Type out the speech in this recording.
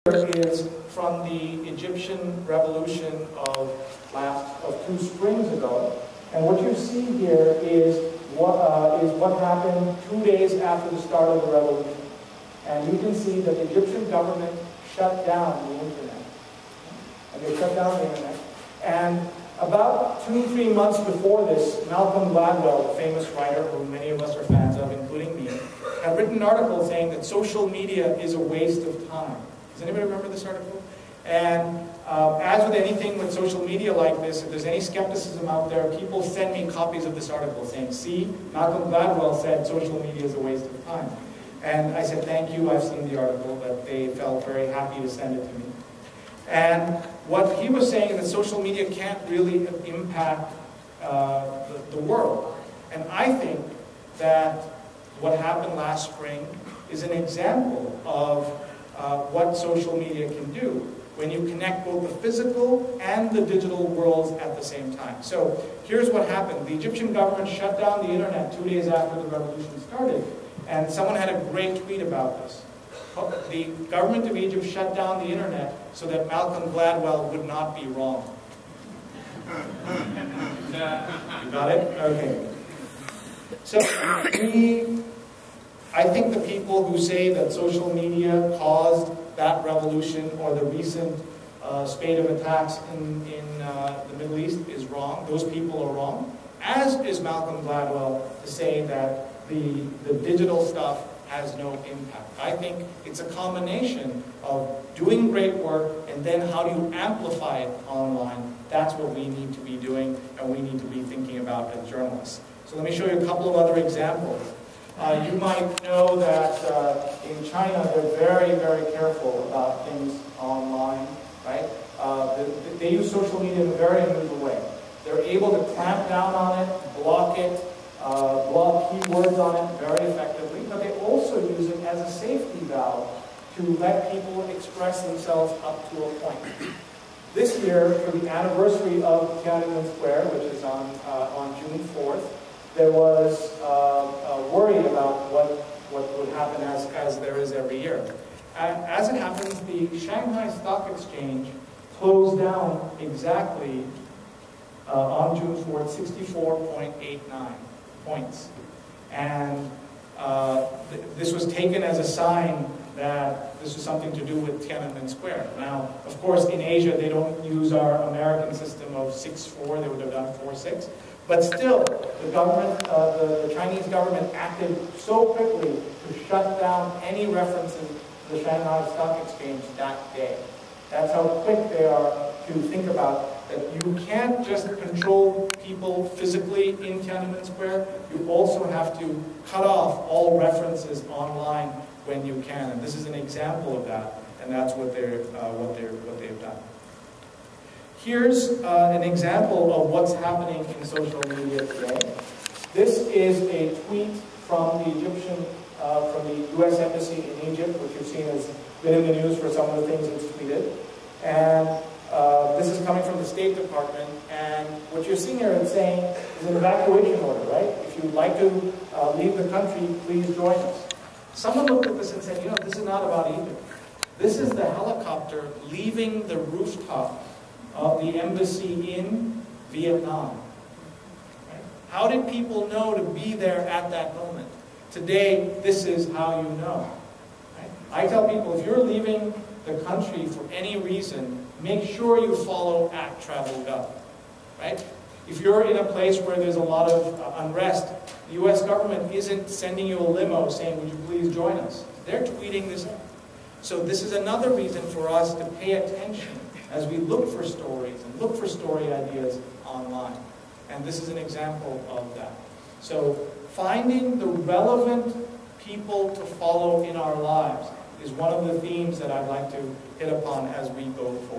is from the Egyptian revolution of 2 springs ago, and what you see here is what happened 2 days after the start of the revolution. And you can see that the Egyptian government shut down the internet. And they shut down the internet. And about 2-3 months before this, Malcolm Gladwell, the famous writer who many of us are fans of, including me, had written an article saying that social media is a waste of time. Does anybody remember this article? And as with anything with social media like this, if there's any skepticism out there, people send me copies of this article saying, see, Malcolm Gladwell said social media is a waste of time. And I said, thank you, I've seen the article, but they felt very happy to send it to me. And what he was saying is that social media can't really impact the world. And I think that what happened last spring is an example of what social media can do when you connect both the physical and the digital worlds at the same time. So here's what happened. The Egyptian government shut down the internet 2 days after the revolution started. And someone had a great tweet about this. The government of Egypt shut down the internet so that Malcolm Gladwell would not be wrong. You got it? Okay. So I think the people who say that social media caused that revolution or the recent spate of attacks in the Middle East is wrong. Those people are wrong. As is Malcolm Gladwell to say that the digital stuff has no impact. I think it's a combination of doing great work and then how do you amplify it online. That's what we need to be doing and we need to be thinking about as journalists. So let me show you a couple of other examples. You might know that in China they're very, very careful about things online, right? They use social media in a very unusual way. They're able to clamp down on it, block it, block keywords on it very effectively, but they also use it as a safety valve to let people express themselves up to a point. This year, for the anniversary of Tiananmen Square, which is on June 4th, there was worry about what would happen as there is every year. As it happens, the Shanghai Stock Exchange closed down exactly on June 4th, 64.89 points. And this was taken as a sign that this was something to do with Tiananmen Square. Now, of course, in Asia, they don't use our American system of 6-4, they would have done 4-6. But still, the government, the Chinese government acted so quickly to shut down any references to the Shanghai Stock Exchange that day. That's how quick they are to think about that you can't just control people physically in Tiananmen Square, you also have to cut off all references online when you can. And this is an example of that, and that's what they've done. Here's an example of what's happening in social media today. This is a tweet from the U.S. Embassy in Egypt, which you've seen has been in the news for some of the things it's tweeted. And this is coming from the State Department, and what you're seeing here is saying is an evacuation order, right? If you'd like to leave the country, please join us. Someone looked at this and said, you know, this is not about Egypt. This is the helicopter leaving the rooftop of the embassy in Vietnam. Right? How did people know to be there at that moment? Today, this is how you know. Right? I tell people, if you're leaving the country for any reason, make sure you follow @travelgov. Right? If you're in a place where there's a lot of unrest, the U.S. government isn't sending you a limo saying, would you please join us? They're tweeting this out. So this is another reason for us to pay attention as we look for stories and look for story ideas online. And this is an example of that. So finding the relevant people to follow in our lives is one of the themes that I'd like to hit upon as we go forward.